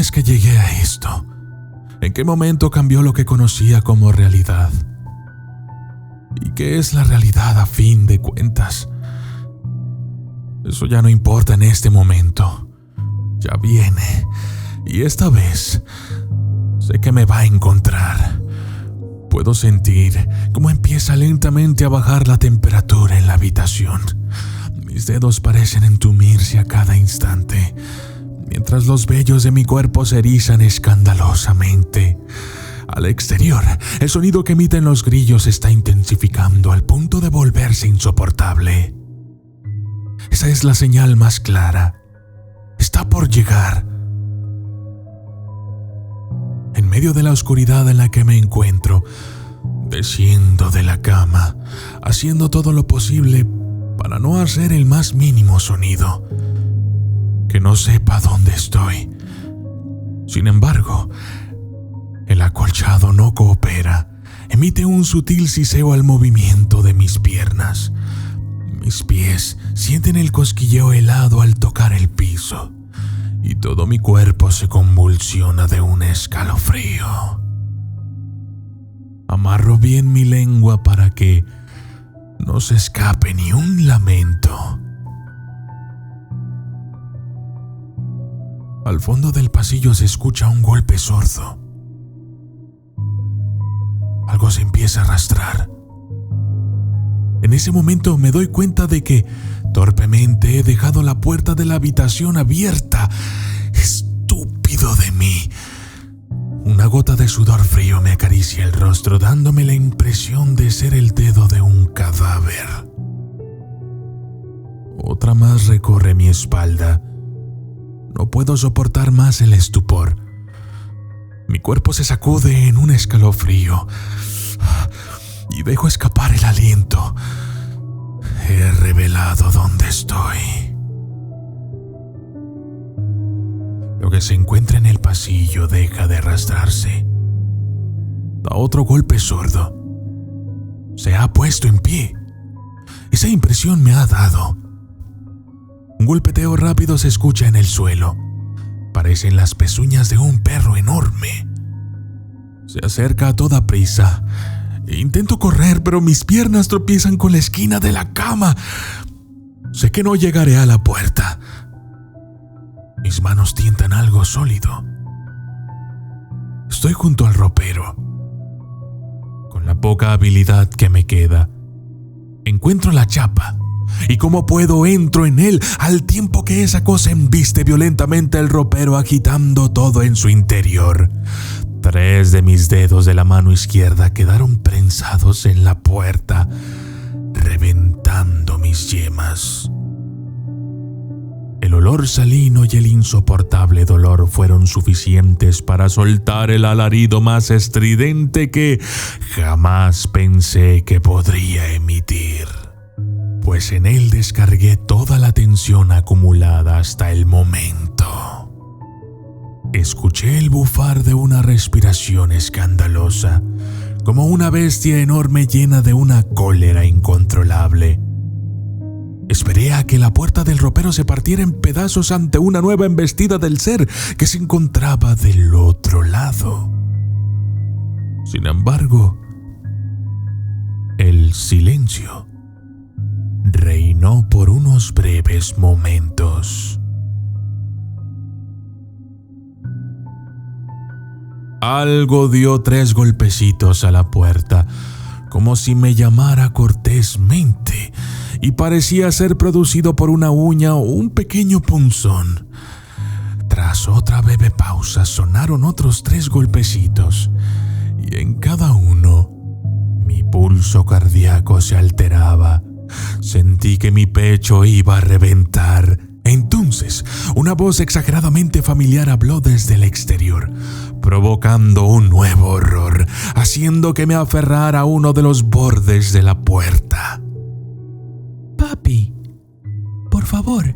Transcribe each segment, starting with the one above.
es que llegué a esto? ¿En qué momento cambió lo que conocía como realidad? ¿Y qué es la realidad a fin de cuentas? Eso ya no importa en este momento. Ya viene. Y esta vez sé que me va a encontrar. Puedo sentir cómo empieza lentamente a bajar la temperatura en la habitación. Mis dedos parecen entumirse a cada instante, mientras los vellos de mi cuerpo se erizan escandalosamente. Al exterior, el sonido que emiten los grillos se está intensificando al punto de volverse insoportable. Esa es la señal más clara. Está por llegar. En medio de la oscuridad en la que me encuentro, desciendo de la cama, haciendo todo lo posible para no hacer el más mínimo sonido, que no sepa dónde estoy. Sin embargo, el acolchado no coopera. Emite un sutil siseo al movimiento de mis piernas. Mis pies sienten el cosquilleo helado al tocar el piso, y todo mi cuerpo se convulsiona de un escalofrío. Amarro bien mi lengua para que no se escape ni un lamento. Al fondo del pasillo se escucha un golpe sordo. Algo se empieza a arrastrar. En ese momento me doy cuenta de que torpemente he dejado la puerta de la habitación abierta. ¡Estúpido de mí! Una gota de sudor frío me acaricia el rostro, dándome la impresión de ser el dedo de un cadáver. Otra más recorre mi espalda. No puedo soportar más el estupor. Mi cuerpo se sacude en un escalofrío y dejo escapar el aliento. He revelado dónde estoy. Lo que se encuentra en el pasillo deja de arrastrarse. Da otro golpe sordo. Se ha puesto en pie. Esa impresión me ha dado. Un golpeteo rápido se escucha en el suelo. Parecen las pezuñas de un perro enorme. Se acerca a toda prisa. Intento correr, pero mis piernas tropiezan con la esquina de la cama. Sé que no llegaré a la puerta. Mis manos tientan algo sólido. Estoy junto al ropero. Con la poca habilidad que me queda, encuentro la chapa. Y como puedo, entro en él al tiempo que esa cosa embiste violentamente el ropero, agitando todo en su interior. 3 de mis dedos de la mano izquierda quedaron prensados en la puerta, reventando mis yemas. El olor salino y el insoportable dolor fueron suficientes para soltar el alarido más estridente que jamás pensé que podría emitir, pues en él descargué toda la tensión acumulada hasta el momento. Escuché el bufar de una respiración escandalosa, como una bestia enorme llena de una cólera incontrolable. Esperé a que la puerta del ropero se partiera en pedazos ante una nueva embestida del ser que se encontraba del otro lado. Sin embargo, el silencio reinó por unos breves momentos. Algo dio 3 golpecitos a la puerta, como si me llamara cortésmente, y parecía ser producido por una uña o un pequeño punzón. Tras otra breve pausa sonaron otros 3 golpecitos, y en cada uno mi pulso cardíaco se alteraba. Sentí que mi pecho iba a reventar. Entonces, una voz exageradamente familiar habló desde el exterior, provocando un nuevo horror, haciendo que me aferrara a uno de los bordes de la puerta. Papi, por favor,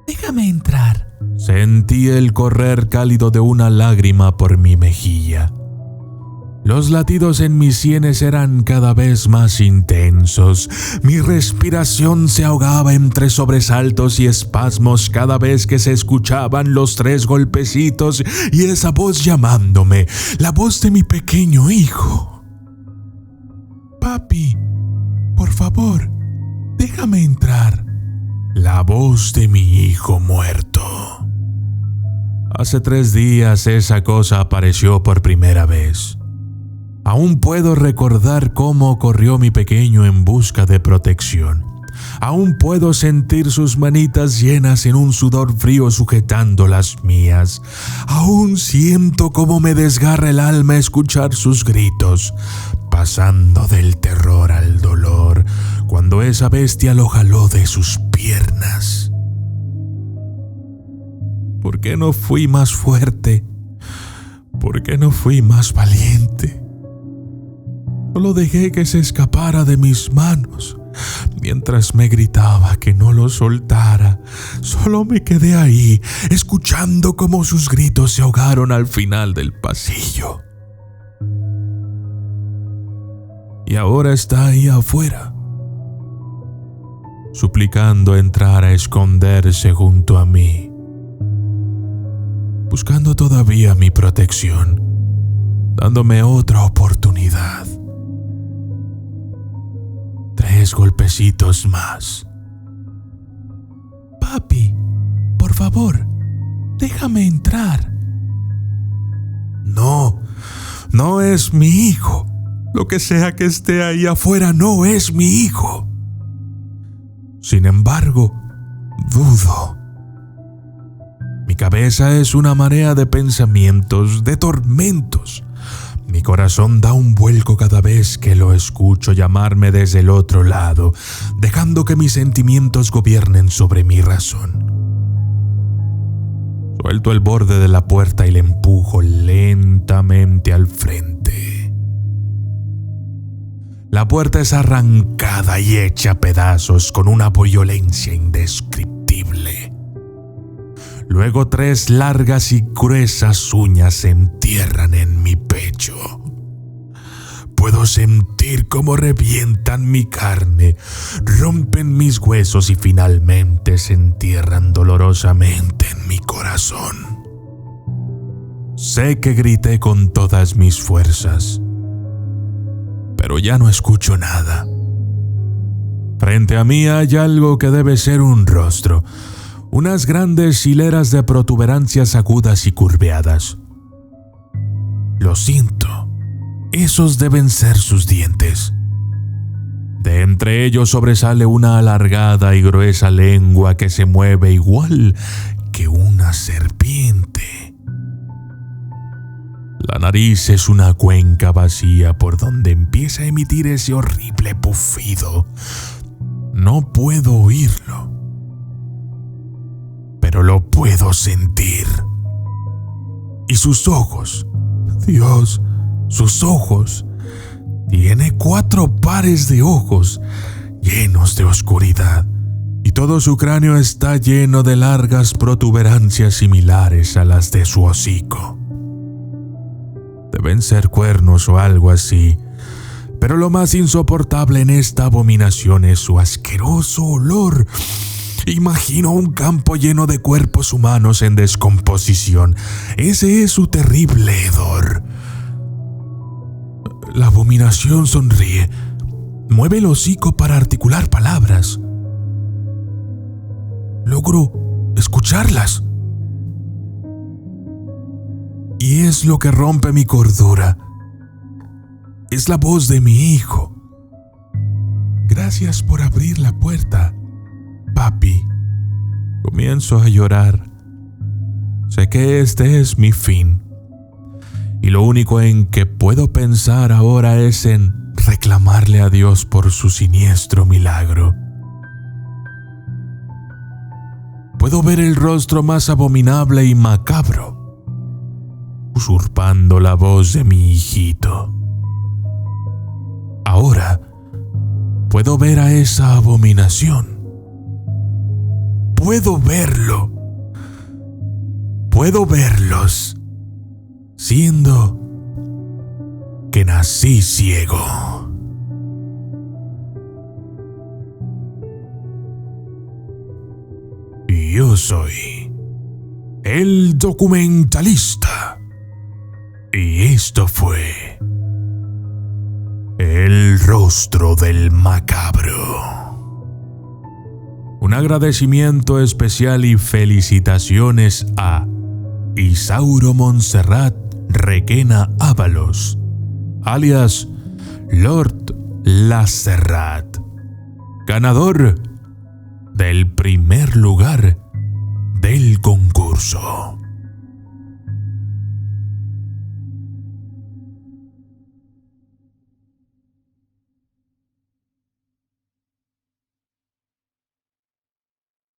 déjame entrar. Sentí el correr cálido de una lágrima por mi mejilla. Los latidos en mis sienes eran cada vez más intensos. Mi respiración se ahogaba entre sobresaltos y espasmos cada vez que se escuchaban los 3 golpecitos y esa voz llamándome, la voz de mi pequeño hijo. Papi, por favor, déjame entrar. La voz de mi hijo muerto. Hace 3 días esa cosa apareció por primera vez. Aún puedo recordar cómo corrió mi pequeño en busca de protección. Aún puedo sentir sus manitas llenas en un sudor frío sujetando las mías. Aún siento cómo me desgarra el alma escuchar sus gritos, pasando del terror al dolor, cuando esa bestia lo jaló de sus piernas. ¿Por qué no fui más fuerte? ¿Por qué no fui más valiente? Solo dejé que se escapara de mis manos. Mientras me gritaba que no lo soltara, solo me quedé ahí, escuchando cómo sus gritos se ahogaron al final del pasillo. Y ahora está ahí afuera, suplicando entrar a esconderse junto a mí, buscando todavía mi protección, dándome otra oportunidad. 3 golpecitos más. Papi, por favor, déjame entrar. No es mi hijo. Lo que sea que esté ahí afuera no es mi hijo. Sin embargo, dudo. Mi cabeza es una marea de pensamientos, de tormentos. Mi corazón da un vuelco cada vez que lo escucho llamarme desde el otro lado, dejando que mis sentimientos gobiernen sobre mi razón. Suelto el borde de la puerta y le empujo lentamente al frente. La puerta es arrancada y hecha a pedazos con una violencia indescriptible. Luego 3 largas y gruesas uñas se entierran en mi pecho. Puedo sentir cómo revientan mi carne, rompen mis huesos y finalmente se entierran dolorosamente en mi corazón. Sé que grité con todas mis fuerzas, pero ya no escucho nada. Frente a mí hay algo que debe ser un rostro. Unas grandes hileras de protuberancias agudas y curveadas. Lo siento, esos deben ser sus dientes. De entre ellos sobresale una alargada y gruesa lengua que se mueve igual que una serpiente. La nariz es una cuenca vacía por donde empieza a emitir ese horrible bufido. No puedo oírlo, pero lo puedo sentir. Y sus ojos, Dios, sus ojos. Tiene 4 pares de ojos llenos de oscuridad y todo su cráneo está lleno de largas protuberancias similares a las de su hocico. Deben ser cuernos o algo así, pero lo más insoportable en esta abominación es su asqueroso olor. Imagino un campo lleno de cuerpos humanos en descomposición. Ese es su terrible hedor. La abominación sonríe, mueve el hocico para articular palabras. Logro escucharlas. Y es lo que rompe mi cordura. Es la voz de mi hijo. Gracias por abrir la puerta, papi. Comienzo a llorar. Sé que este es mi fin. Y lo único en que puedo pensar ahora es en reclamarle a Dios por su siniestro milagro. Puedo ver el rostro más abominable y macabro, usurpando la voz de mi hijito. Ahora puedo ver a esa abominación. Puedo verlo. Puedo verlos, siendo que que nací ciego. Yo soy el documentalista. Y esto fue El rostro del macabro. Un agradecimiento especial y felicitaciones a Isauro Montserrat Requena Ábalos, alias Lord Lacerrat, ganador del primer lugar del concurso.